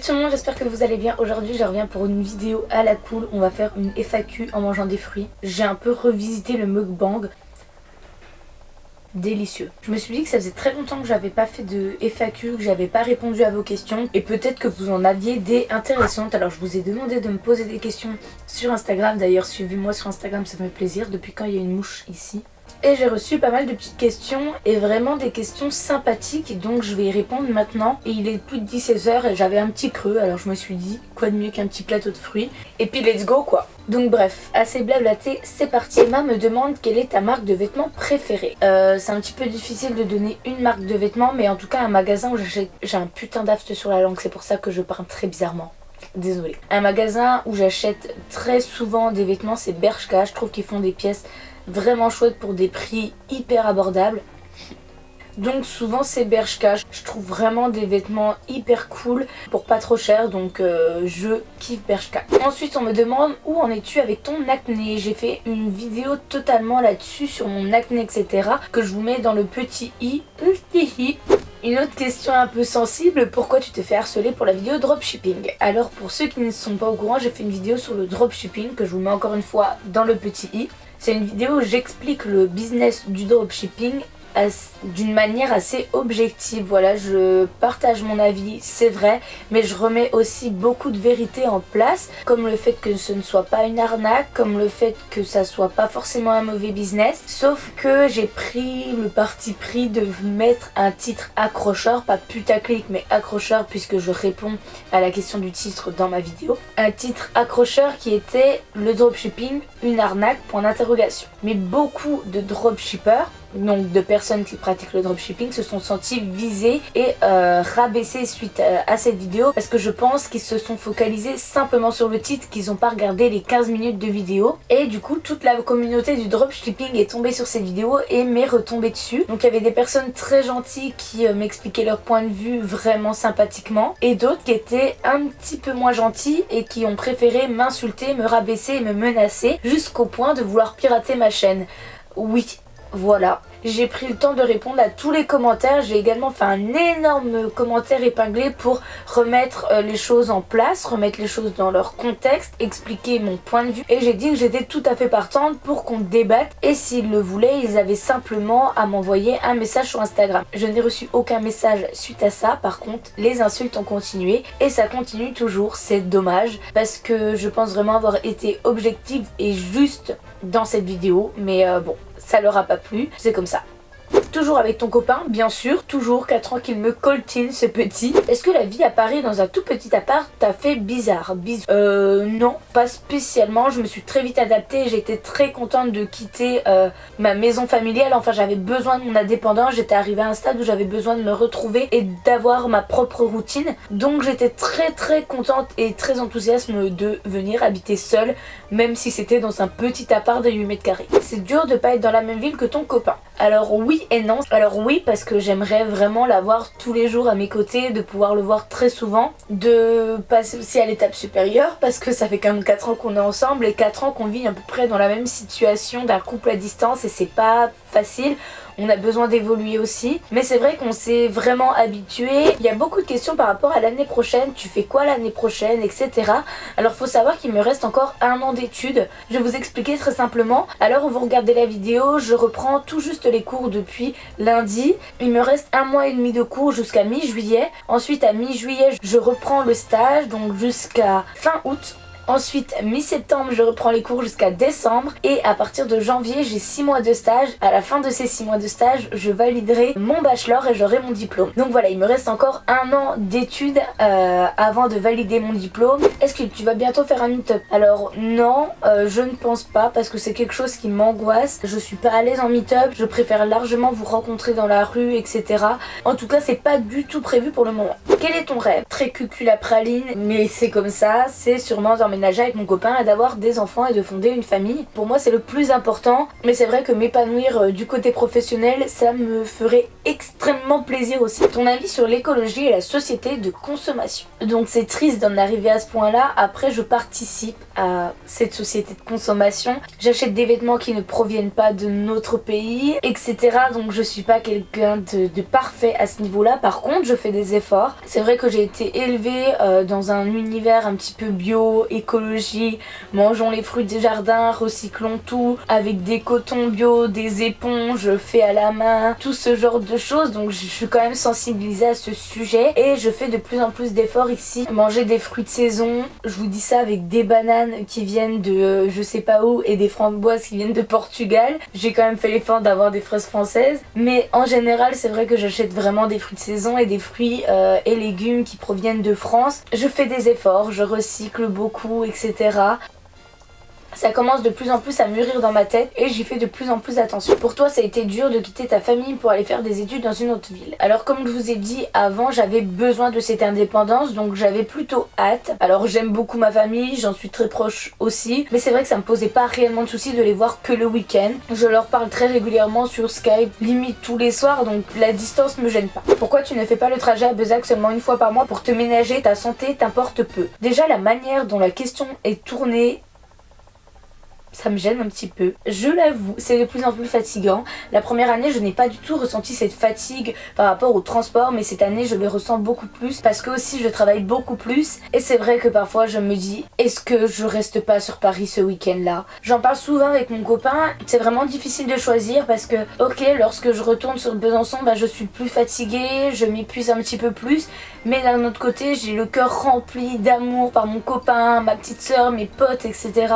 tout le monde, j'espère que vous allez bien. Aujourd'hui je reviens pour une vidéo à la cool. On va faire une FAQ en mangeant des fruits. J'ai un peu revisité le mukbang. Délicieux. Je me suis dit que ça faisait très longtemps que j'avais pas fait de FAQ, que j'avais pas répondu à vos questions et peut-être que vous en aviez des intéressantes. Alors je vous ai demandé de me poser des questions sur Instagram. D'ailleurs suivez-moi sur Instagram, ça me fait plaisir. Depuis quand il y a une mouche ici? Et j'ai reçu pas mal de petites questions et vraiment des questions sympathiques, donc je vais y répondre maintenant. Et il est plus de 16h et j'avais un petit creux, alors je me suis dit quoi de mieux qu'un petit plateau de fruits. Et puis let's go quoi. Donc bref, assez blablaté, c'est parti. Emma me demande quelle est ta marque de vêtements préférée. C'est un petit peu difficile de donner une marque de vêtements, mais en tout cas un magasin où j'ai un putain d'aft sur la langue, c'est pour ça que je parle très bizarrement. Désolée. Un magasin où j'achète très souvent des vêtements, c'est Bershka. Je trouve qu'ils font des pièces vraiment chouettes pour des prix hyper abordables. Donc souvent c'est Bershka. Je trouve vraiment des vêtements hyper cool pour pas trop cher, donc je kiffe Bershka. Ensuite on me demande où en es-tu avec ton acné. J'ai fait une vidéo totalement là-dessus sur mon acné etc. que je vous mets dans le petit i. Une autre question un peu sensible, pourquoi tu t'es fait harceler pour la vidéo dropshipping? Alors pour ceux qui ne sont pas au courant, j'ai fait une vidéo sur le dropshipping que je vous mets encore une fois dans le petit i. C'est une vidéo où j'explique le business du dropshipping d'une manière assez objective. Voilà, je partage mon avis, c'est vrai, mais je remets aussi beaucoup de vérités en place, comme le fait que ce ne soit pas une arnaque, comme le fait que ça soit pas forcément un mauvais business, sauf que j'ai pris le parti pris de mettre un titre accrocheur, pas putaclic mais accrocheur, puisque je réponds à la question du titre dans ma vidéo. Un titre accrocheur qui était le dropshipping, une arnaque, point d'interrogation. Mais beaucoup de dropshippers, donc de personnes qui pratiquent le dropshipping, se sont sentis visés et rabaissés suite à cette vidéo, parce que je pense qu'ils se sont focalisés simplement sur le titre, qu'ils n'ont pas regardé les 15 minutes de vidéo, et du coup toute la communauté du dropshipping est tombée sur cette vidéo et m'est retombée dessus. Donc il y avait des personnes très gentilles qui m'expliquaient leur point de vue vraiment sympathiquement, et d'autres qui étaient un petit peu moins gentils et qui ont préféré m'insulter, me rabaisser et me menacer jusqu'au point de vouloir pirater ma chaîne. Oui, voilà, j'ai pris le temps de répondre à tous les commentaires. J'ai également fait un énorme commentaire épinglé pour remettre les choses en place, remettre les choses dans leur contexte, expliquer mon point de vue. Et j'ai dit que j'étais tout à fait partante pour qu'on débatte. Et s'ils le voulaient, ils avaient simplement à m'envoyer un message sur Instagram. Je n'ai reçu aucun message suite à ça. Par contre, les insultes ont continué. Et ça continue toujours. C'est dommage. Parce que je pense vraiment avoir été objective et juste dans cette vidéo. Mais bon, ça leur a pas plu, c'est comme ça. Toujours avec ton copain, bien sûr, toujours 4 ans qu'il me coltine ce petit. Est-ce que la vie à Paris dans un tout petit appart t'a fait bizarre? Non, pas spécialement, je me suis très vite adaptée, j'étais très contente de quitter ma maison familiale, enfin j'avais besoin de mon indépendance, j'étais arrivée à un stade où j'avais besoin de me retrouver et d'avoir ma propre routine, donc j'étais très contente et très enthousiaste de venir habiter seule, même si c'était dans un petit appart de 8 mètres carrés. C'est dur de pas être dans la même ville que ton copain. Alors oui et non. Alors oui, parce que j'aimerais vraiment l'avoir tous les jours à mes côtés, de pouvoir le voir très souvent, de passer aussi à l'étape supérieure, parce que ça fait quand même 4 ans qu'on est ensemble et 4 ans qu'on vit à peu près dans la même situation d'un couple à distance et c'est pas facile. On a besoin d'évoluer aussi, mais c'est vrai qu'on s'est vraiment habitué. Il y a beaucoup de questions par rapport à l'année prochaine, tu fais quoi l'année prochaine, etc. Alors faut savoir qu'il me reste encore 1 an d'études. Je vais vous expliquer très simplement. Alors où vous regardez la vidéo, je reprends tout juste les cours depuis lundi. Il me reste 1 mois et demi de cours jusqu'à mi-juillet. Ensuite à mi-juillet, je reprends le stage, donc jusqu'à fin août. Ensuite, mi-septembre, je reprends les cours jusqu'à décembre et à partir de janvier, j'ai 6 mois de stage. À la fin de ces 6 mois de stage, je validerai mon bachelor et j'aurai mon diplôme. Donc voilà, il me reste encore 1 an d'études avant de valider mon diplôme. Est-ce que tu vas bientôt faire un meet-up? Alors non, je ne pense pas parce que c'est quelque chose qui m'angoisse. Je suis pas à l'aise en meet-up, je préfère largement vous rencontrer dans la rue, etc. En tout cas, c'est pas du tout prévu pour le moment. Quel est ton rêve? Très cucul à praline, mais c'est comme ça, c'est sûrement d'emménager avec mon copain et d'avoir des enfants et de fonder une famille. Pour moi c'est le plus important, mais c'est vrai que m'épanouir du côté professionnel ça me ferait extrêmement plaisir aussi. Ton avis sur l'écologie et la société de consommation? Donc c'est triste d'en arriver à ce point là, après je participe à cette société de consommation. J'achète des vêtements qui ne proviennent pas de notre pays, etc. Donc je suis pas quelqu'un de parfait à ce niveau-là. Par contre, je fais des efforts. C'est vrai que j'ai été élevée dans un univers un petit peu bio, écologie, mangeons les fruits des jardins, recyclons tout, avec des cotons bio, des éponges faites à la main, tout ce genre de choses. Donc je suis quand même sensibilisée à ce sujet et je fais de plus en plus d'efforts ici. Manger des fruits de saison, je vous dis ça avec des bananes qui viennent de je sais pas où et des framboises qui viennent de Portugal. J'ai quand même fait l'effort d'avoir des fraises françaises, mais en général c'est vrai que j'achète vraiment des fruits de saison et des fruits et légumes qui proviennent de France. Je fais des efforts, je recycle beaucoup, etc. Ça commence de plus en plus à mûrir dans ma tête et j'y fais de plus en plus attention. Pour toi, ça a été dur de quitter ta famille pour aller faire des études dans une autre ville. Alors comme je vous ai dit avant, j'avais besoin de cette indépendance, donc j'avais plutôt hâte. Alors j'aime beaucoup ma famille, j'en suis très proche aussi, mais c'est vrai que ça me posait pas réellement de soucis de les voir que le week-end. Je leur parle très régulièrement sur Skype, limite tous les soirs, donc la distance me gêne pas. Pourquoi tu ne fais pas le trajet à Bezac seulement une fois par mois pour te ménager? Ta santé t'importe peu. Déjà, la manière dont la question est tournée, ça me gêne un petit peu. Je l'avoue, c'est de plus en plus fatigant. La première année, je n'ai pas du tout ressenti cette fatigue par rapport au transport, mais cette année, je le ressens beaucoup plus parce que aussi je travaille beaucoup plus. Et c'est vrai que parfois, je me dis, est-ce que je reste pas sur Paris ce week-end-là? J'en parle souvent avec mon copain. C'est vraiment difficile de choisir parce que, ok, lorsque je retourne sur Besançon, je suis plus fatiguée, je m'épuise un petit peu plus. Mais d'un autre côté, j'ai le cœur rempli d'amour par mon copain, ma petite soeur, mes potes, etc.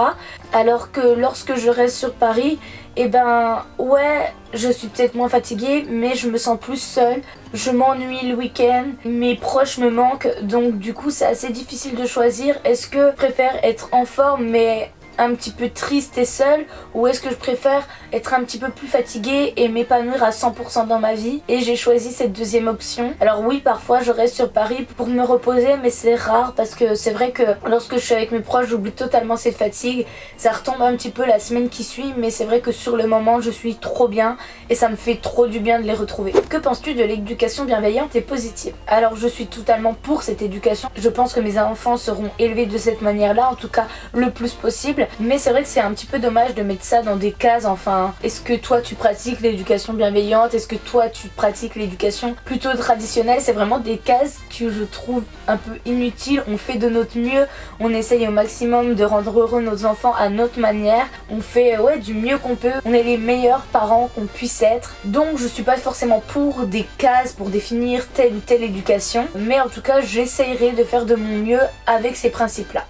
Alors que lorsque je reste sur Paris, ouais, je suis peut-être moins fatiguée, mais je me sens plus seule. Je m'ennuie le week-end, mes proches me manquent, donc du coup c'est assez difficile de choisir. Est-ce que je préfère être en forme mais un petit peu triste et seule, ou est-ce que je préfère être un petit peu plus fatiguée et m'épanouir à 100% dans ma vie? Et j'ai choisi cette deuxième option. Alors oui, parfois je reste sur Paris pour me reposer, mais c'est rare parce que c'est vrai que lorsque je suis avec mes proches, j'oublie totalement cette fatigue. Ça retombe un petit peu la semaine qui suit, mais c'est vrai que sur le moment, je suis trop bien et ça me fait trop du bien de les retrouver. Que penses-tu de l'éducation bienveillante et positive? Alors je suis totalement pour cette éducation. Je pense que mes enfants seront élevés de cette manière-là, en tout cas le plus possible. Mais c'est vrai que c'est un petit peu dommage de mettre ça dans des cases. Enfin, est-ce que toi tu pratiques l'éducation bienveillante? Est-ce que toi tu pratiques l'éducation plutôt traditionnelle? C'est vraiment des cases que je trouve un peu inutiles. On fait de notre mieux, on essaye au maximum de rendre heureux nos enfants à notre manière. On fait du mieux qu'on peut. On est les meilleurs parents qu'on puisse être. Donc je suis pas forcément pour des cases pour définir telle ou telle éducation. Mais en tout cas, j'essayerai de faire de mon mieux avec ces principes-là.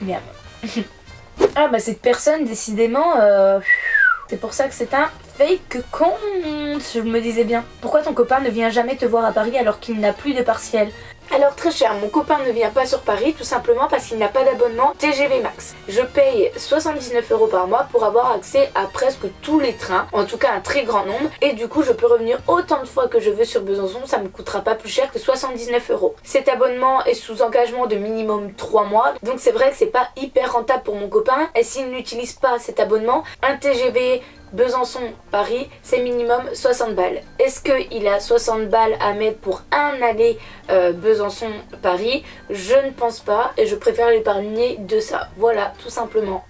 Bien. Ah cette personne décidément c'est pour ça que c'est un fake compte. Je me disais bien. Pourquoi ton copain ne vient jamais te voir à Paris alors qu'il n'a plus de partiel? Alors très cher, mon copain ne vient pas sur Paris tout simplement parce qu'il n'a pas d'abonnement TGV Max. Je paye 79 € par mois pour avoir accès à presque tous les trains, en tout cas un très grand nombre, et du coup je peux revenir autant de fois que je veux sur Besançon, ça me coûtera pas plus cher que 79 €. Cet abonnement est sous engagement de minimum 3 mois, donc c'est vrai que c'est pas hyper rentable pour mon copain, et s'il n'utilise pas cet abonnement, un TGV Besançon-Paris, c'est minimum 60 balles. Est-ce qu'il a 60 balles à mettre pour un aller Besançon-Paris? Je ne pense pas et je préfère l'épargner de ça. Voilà, tout simplement.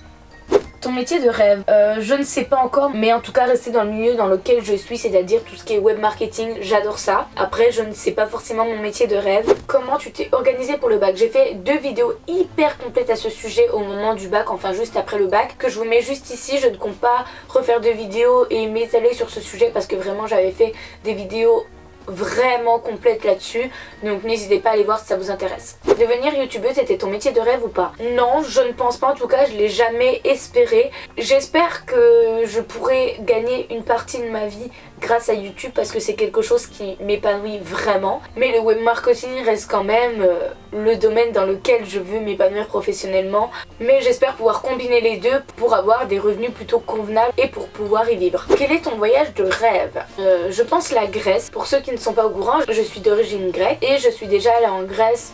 Ton métier de rêve, je ne sais pas encore, mais en tout cas rester dans le milieu dans lequel je suis, c'est-à-dire tout ce qui est web marketing, j'adore ça. Après, je ne sais pas forcément mon métier de rêve. Comment tu t'es organisé pour le bac? J'ai fait 2 vidéos hyper complètes à ce sujet au moment du bac, enfin juste après le bac, que je vous mets juste ici. Je ne compte pas refaire de vidéos et m'étaler sur ce sujet parce que vraiment j'avais fait des vidéos vraiment complète là-dessus, donc n'hésitez pas à aller voir si ça vous intéresse. Devenir youtubeuse, c'était ton métier de rêve ou pas? Non, je ne pense pas, en tout cas je l'ai jamais espéré. J'espère que je pourrai gagner une partie de ma vie grâce à YouTube parce que c'est quelque chose qui m'épanouit vraiment, mais le web marketing reste quand même le domaine dans lequel je veux m'épanouir professionnellement, mais j'espère pouvoir combiner les deux pour avoir des revenus plutôt convenables et pour pouvoir y vivre. Quel est ton voyage de rêve? Je pense la Grèce. Pour ceux qui ne sont pas au courant, je suis d'origine grecque et je suis déjà allée en Grèce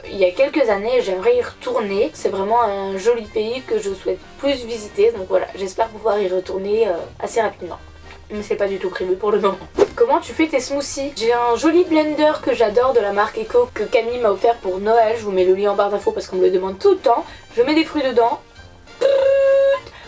il y a quelques années et j'aimerais y retourner. C'est vraiment un joli pays que je souhaite plus visiter, donc voilà, j'espère pouvoir y retourner assez rapidement. mais c'est pas du tout prévu pour le moment. Comment tu fais tes smoothies? J'ai un joli blender que j'adore de la marque Eco que Camille m'a offert pour Noël. Je vous mets le lien en barre d'infos parce qu'on me le demande tout le temps. Je mets des fruits dedans.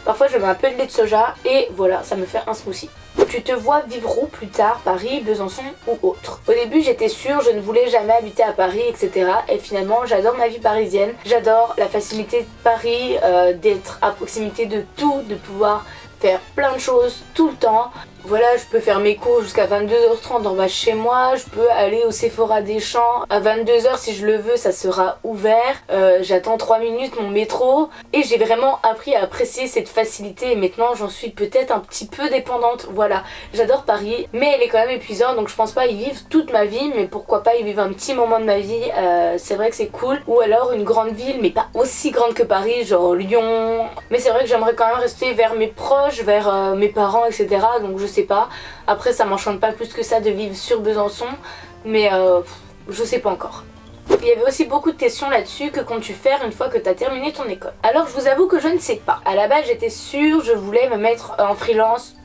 Parfois je mets un peu de lait de soja et voilà, ça me fait un smoothie. Tu te vois vivre où plus tard, Paris, Besançon ou autre? Au début j'étais sûre, je ne voulais jamais habiter à Paris, etc. Et finalement j'adore ma vie parisienne. J'adore la facilité de Paris, d'être à proximité de tout, de pouvoir faire plein de choses tout le temps. Voilà, je peux faire mes cours jusqu'à 22h30 en bas chez moi, je peux aller au Sephora des Champs à 22h si je le veux, ça sera ouvert. J'attends 3 minutes mon métro et j'ai vraiment appris à apprécier cette facilité et maintenant j'en suis peut-être un petit peu dépendante. Voilà, j'adore Paris mais elle est quand même épuisante donc je pense pas y vivre toute ma vie, mais pourquoi pas y vivre un petit moment de ma vie, c'est vrai que c'est cool. Ou alors une grande ville mais pas aussi grande que Paris, genre Lyon. Mais c'est vrai que j'aimerais quand même rester vers mes proches, vers mes parents, etc. Donc je sais pas. Après ça m'enchante pas plus que ça de vivre sur Besançon, mais je sais pas encore. Il y avait aussi beaucoup de questions là-dessus, que comptes-tu faire une fois que tu as terminé ton école? Alors je vous avoue que je ne sais pas. À la base j'étais sûre, je voulais me mettre en freelance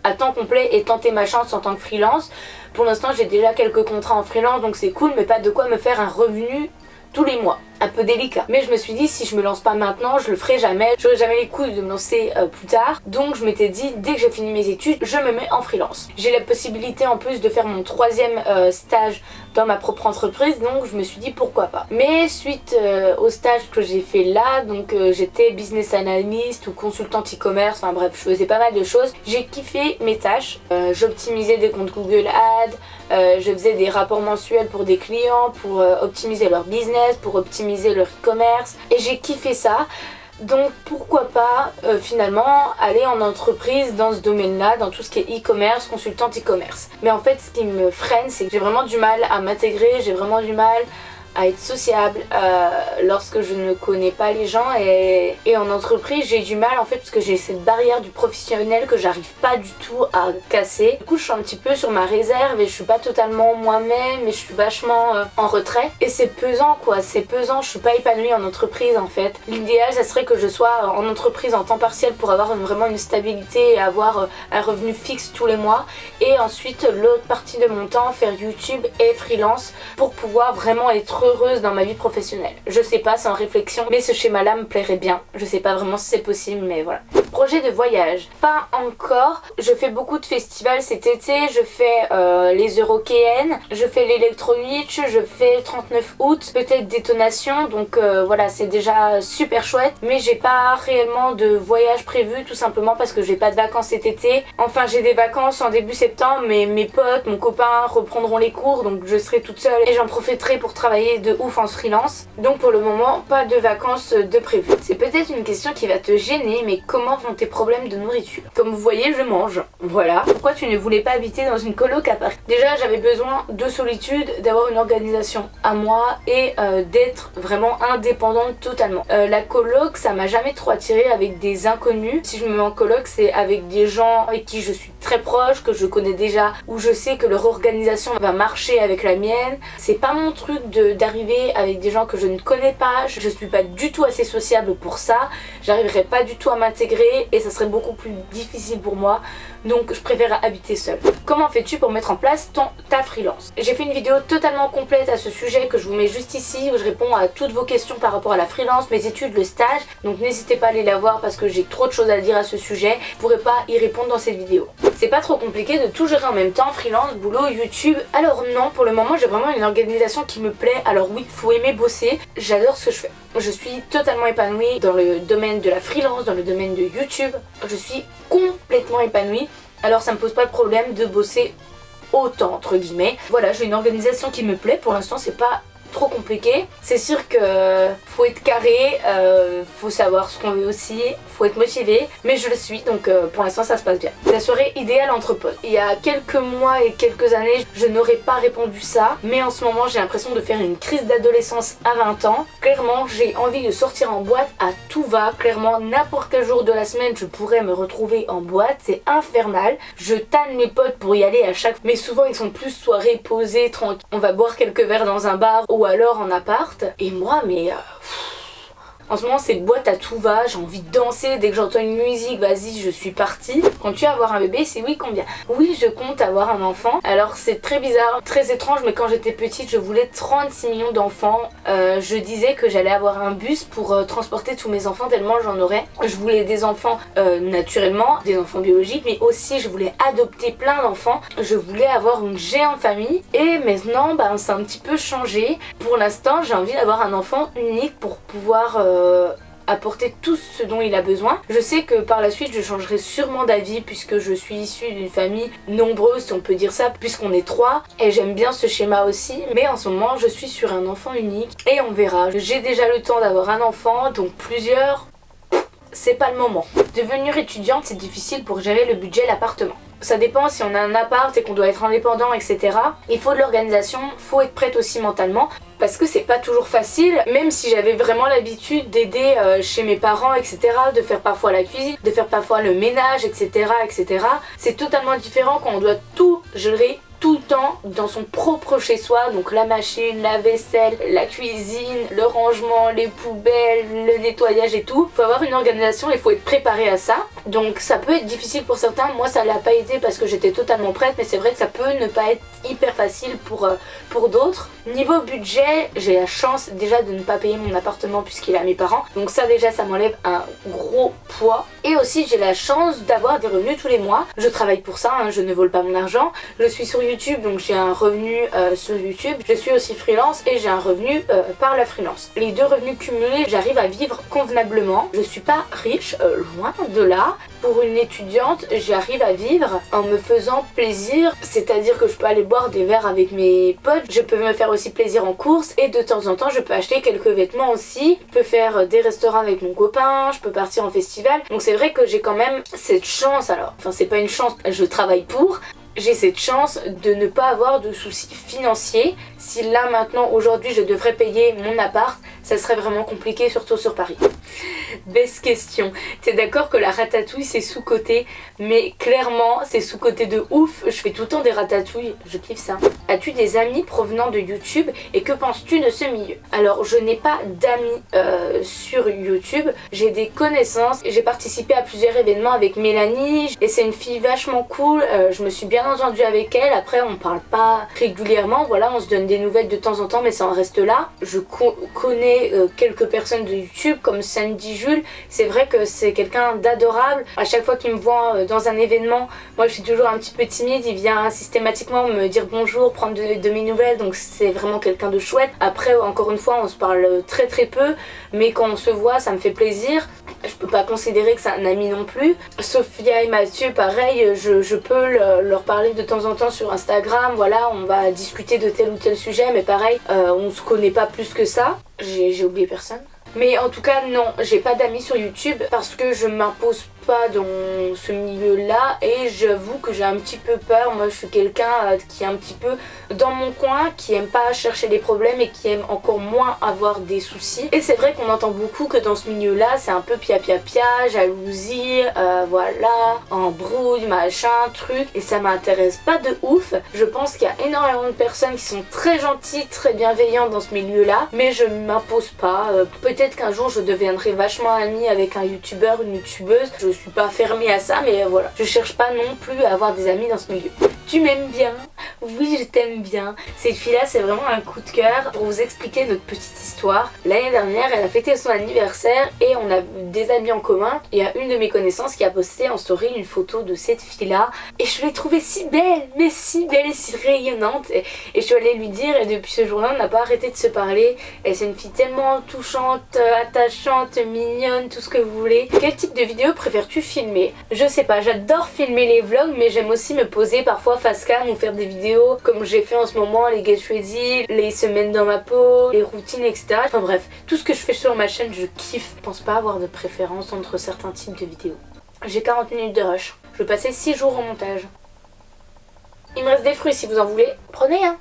à temps complet et tenter ma chance en tant que freelance. Pour l'instant j'ai déjà quelques contrats en freelance donc c'est cool, mais pas de quoi me faire un revenu tous les mois. Un peu délicat. Mais je me suis dit si je me lance pas maintenant, je le ferai jamais. J'aurai jamais les couilles de me lancer plus tard. Donc je m'étais dit dès que j'ai fini mes études, je me mets en freelance. J'ai la possibilité en plus de faire mon 3e stage dans ma propre entreprise, donc je me suis dit pourquoi pas. Mais suite au stage que j'ai fait là, donc j'étais business analyst ou consultante e-commerce, enfin bref, je faisais pas mal de choses. J'ai kiffé mes tâches. J'optimisais des comptes Google Ads, je faisais des rapports mensuels pour des clients, pour optimiser leur business, pour optimiser leur e-commerce et j'ai kiffé ça. Donc pourquoi pas finalement aller en entreprise dans ce domaine-là, dans tout ce qui est e-commerce, consultante e-commerce. Mais en fait ce qui me freine, c'est que j'ai vraiment du mal à m'intégrer, j'ai vraiment du mal à être sociable lorsque je ne connais pas les gens et en entreprise j'ai du mal en fait parce que j'ai cette barrière du professionnel que j'arrive pas du tout à casser. Du coup je suis un petit peu sur ma réserve et je suis pas totalement moi-même et je suis vachement en retrait et c'est pesant quoi, c'est pesant, je suis pas épanouie en entreprise en fait. L'idéal ça serait que je sois en entreprise en temps partiel pour avoir vraiment une stabilité et avoir un revenu fixe tous les mois et ensuite l'autre partie de mon temps faire YouTube et freelance pour pouvoir vraiment être heureuse dans ma vie professionnelle. Je sais pas, c'est en réflexion, mais ce schéma-là me plairait bien. Je sais pas vraiment si c'est possible, mais voilà. Projet de voyage. Pas encore. Je fais beaucoup de festivals cet été. Je fais les Eurokéennes, je fais l'Electronitch, je fais le 39 août, peut-être Détonation. Donc voilà, c'est déjà super chouette. Mais j'ai pas réellement de voyage prévu, tout simplement parce que j'ai pas de vacances cet été. Enfin, j'ai des vacances en début septembre, mais mes potes, mon copain reprendront les cours, donc je serai toute seule et j'en profiterai pour travailler de ouf en freelance. Donc pour le moment, pas de vacances de prévu. C'est peut-être une question qui va te gêner, mais comment vont tes problèmes de nourriture? Comme vous voyez, je mange. Voilà. Pourquoi tu ne voulais pas habiter dans une coloc à Paris? Déjà, j'avais besoin de solitude, d'avoir une organisation à moi et d'être vraiment indépendante totalement. La coloc, ça m'a jamais trop attirée avec des inconnus. Si je me mets en coloc, c'est avec des gens avec qui je suis très proche, que je connais déjà, où je sais que leur organisation va marcher avec la mienne. C'est pas mon truc d'arriver avec des gens que je ne connais pas. Je suis pas du tout assez sociable pour ça. J'arriverai pas du tout à m'intégrer et ça serait beaucoup plus difficile pour moi. Donc je préfère habiter seule. Comment fais-tu pour mettre en place ta freelance? J'ai fait une vidéo totalement complète à ce sujet que je vous mets juste ici où je réponds à toutes vos questions par rapport à la freelance, mes études, le stage. Donc n'hésitez pas à aller la voir parce que j'ai trop de choses à dire à ce sujet. Je pourrais pas y répondre dans cette vidéo. C'est pas trop compliqué de tout gérer en même temps, freelance, boulot, YouTube. Alors non, pour le moment j'ai vraiment une organisation qui me plaît. Alors oui, faut aimer bosser. J'adore ce que je fais. Je suis totalement épanouie dans le domaine de la freelance, dans le domaine de YouTube. Je suis complètement épanouie. Alors ça me pose pas de problème de bosser autant entre guillemets. Voilà, j'ai une organisation qui me plaît. Pour l'instant c'est pas trop compliqué. C'est sûr que faut être carré, faut savoir ce qu'on veut aussi, faut être motivé, mais je le suis donc pour l'instant ça se passe bien. La soirée idéale entre potes. Il y a quelques mois et quelques années, je n'aurais pas répondu ça, mais en ce moment j'ai l'impression de faire une crise d'adolescence à 20 ans. Clairement, j'ai envie de sortir en boîte à tout va. Clairement, n'importe quel jour de la semaine, je pourrais me retrouver en boîte. C'est infernal. Je tanne mes potes pour y aller à chaque fois, mais souvent ils sont plus soirées posées, tranquilles. On va boire quelques verres dans un bar ou alors en appart. Et moi, mais En ce moment c'est boîte à tout va, j'ai envie de danser, dès que j'entends une musique, vas-y je suis partie. Quand tu vas avoir un bébé, c'est oui combien? Oui, je compte avoir un enfant. Alors c'est très bizarre, très étrange, mais quand j'étais petite je voulais 36 millions d'enfants. Je disais que j'allais avoir un bus pour transporter tous mes enfants tellement j'en aurais. Je voulais des enfants naturellement, des enfants biologiques, mais aussi je voulais adopter plein d'enfants. Je voulais avoir une géante famille et maintenant c'est un petit peu changé. Pour l'instant j'ai envie d'avoir un enfant unique pour pouvoir apporter tout ce dont il a besoin. Je sais que par la suite je changerai sûrement d'avis puisque je suis issue d'une famille nombreuse, si on peut dire ça, puisqu'on est 3 et j'aime bien ce schéma aussi, mais en ce moment je suis sur un enfant unique et on verra. J'ai déjà le temps d'avoir un enfant, donc plusieurs, c'est pas le moment. Devenir étudiante, c'est difficile pour gérer le budget, l'appartement. Ça dépend si on a un appart et qu'on doit être indépendant, etc. Il faut de l'organisation, faut être prête aussi mentalement parce que c'est pas toujours facile, même si j'avais vraiment l'habitude d'aider chez mes parents, etc. De faire parfois la cuisine, de faire parfois le ménage, etc. etc. C'est totalement différent quand on doit tout gérer tout le temps dans son propre chez soi, donc la machine, la vaisselle, la cuisine, le rangement, les poubelles, le nettoyage et tout. Faut avoir une organisation et faut être préparé à ça. Donc ça peut être difficile pour certains, moi ça l'a pas été parce que j'étais totalement prête, mais c'est vrai que ça peut ne pas être hyper facile pour d'autres. Niveau budget, j'ai la chance déjà de ne pas payer mon appartement puisqu'il est à mes parents, donc ça déjà ça m'enlève un gros poids. Et aussi j'ai la chance d'avoir des revenus tous les mois. Je travaille pour ça, je ne vole pas mon argent. Je suis sur YouTube, donc j'ai un revenu sur YouTube. Je suis aussi freelance et j'ai un revenu par la freelance. Les deux revenus cumulés, j'arrive à vivre convenablement. Je suis pas riche, loin de là. Pour une étudiante, j'arrive à vivre en me faisant plaisir, c'est-à-dire que je peux aller boire des verres avec mes potes, je peux me faire aussi plaisir en course et de temps en temps je peux acheter quelques vêtements aussi, je peux faire des restaurants avec mon copain, je peux partir en festival. Donc c'est vrai que j'ai quand même cette chance, alors, enfin c'est pas une chance, je travaille pour. J'ai cette chance de ne pas avoir de soucis financiers. Si là maintenant aujourd'hui je devrais payer mon appart, ça serait vraiment compliqué, surtout sur Paris. Best question. T'es d'accord que la ratatouille c'est sous-coté? Mais clairement c'est sous-coté de ouf. Je fais tout le temps des ratatouilles, je kiffe ça. As-tu des amis provenant de YouTube et que penses-tu de ce milieu? Alors je n'ai pas d'amis sur YouTube, j'ai des connaissances. J'ai participé à plusieurs événements avec Mélanie et c'est une fille vachement cool. Je me suis bien entendue avec elle. Après on parle pas régulièrement, voilà, on se donne des nouvelles de temps en temps mais ça en reste là. Je connais quelques personnes de YouTube comme Sandy Jules. C'est vrai que c'est quelqu'un d'adorable. À chaque fois qu'il me voit dans un événement, moi je suis toujours un petit peu timide, il vient systématiquement me dire bonjour, prendre de mes nouvelles, donc c'est vraiment quelqu'un de chouette. Après encore une fois on se parle très peu, mais quand on se voit ça me fait plaisir. Je peux pas considérer que c'est un ami non plus. Sophia et Mathieu pareil, je peux leur parler de temps en temps sur Instagram, voilà, on va discuter de tel ou tel sujet, mais pareil on se connaît pas plus que ça. J'ai oublié personne. Mais en tout cas non, j'ai pas d'amis sur YouTube parce que je m'impose pas dans ce milieu-là et j'avoue que j'ai un petit peu peur. Moi je suis quelqu'un qui est un petit peu dans mon coin, qui aime pas chercher les problèmes et qui aime encore moins avoir des soucis. Et c'est vrai qu'on entend beaucoup que dans ce milieu-là c'est un peu pia, jalousie, voilà, embrouille, machin, truc. Et ça m'intéresse pas de ouf. Je pense qu'il y a énormément de personnes qui sont très gentilles, très bienveillantes dans ce milieu-là, mais je m'impose pas. Peut-être qu'un jour je deviendrai vachement amie avec un youtubeur, une youtubeuse. Je suis pas fermée à ça, mais voilà. Je cherche pas non plus à avoir des amis dans ce milieu. Tu m'aimes bien? Oui, je t'aime bien. Cette fille-là, c'est vraiment un coup de cœur. Pour vous expliquer notre petite histoire, l'année dernière, elle a fêté son anniversaire et on a des amis en commun. Il y a une de mes connaissances qui a posté en story une photo de cette fille-là et je l'ai trouvée si belle, mais si belle et si rayonnante. Et je suis allée lui dire et depuis ce jour-là, on n'a pas arrêté de se parler. Et c'est une fille tellement touchante, attachante, mignonne, tout ce que vous voulez. Quel type de vidéo préfères-tu filmer? Je sais pas, j'adore filmer les vlogs, mais j'aime aussi me poser parfois face cam ou faire des vidéos comme j'ai fait en ce moment, les get ready, les semaines dans ma peau, les routines, etc. Enfin bref, tout ce que je fais sur ma chaîne, je kiffe. Je pense pas avoir de préférence entre certains types de vidéos. J'ai 40 minutes de rush. Je vais passer 6 jours au montage. Il me reste des fruits si vous en voulez. Prenez hein.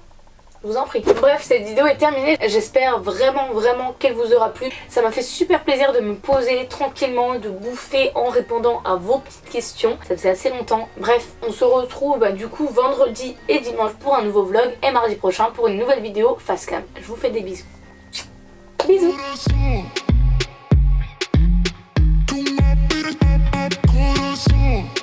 Je vous en prie. Bref, cette vidéo est terminée. J'espère vraiment qu'elle vous aura plu. Ça m'a fait super plaisir de me poser tranquillement, de bouffer en répondant à vos petites questions. Ça faisait assez longtemps. Bref, on se retrouve du coup vendredi et dimanche pour un nouveau vlog et mardi prochain pour une nouvelle vidéo face cam. Je vous fais des bisous. Bisous. soon.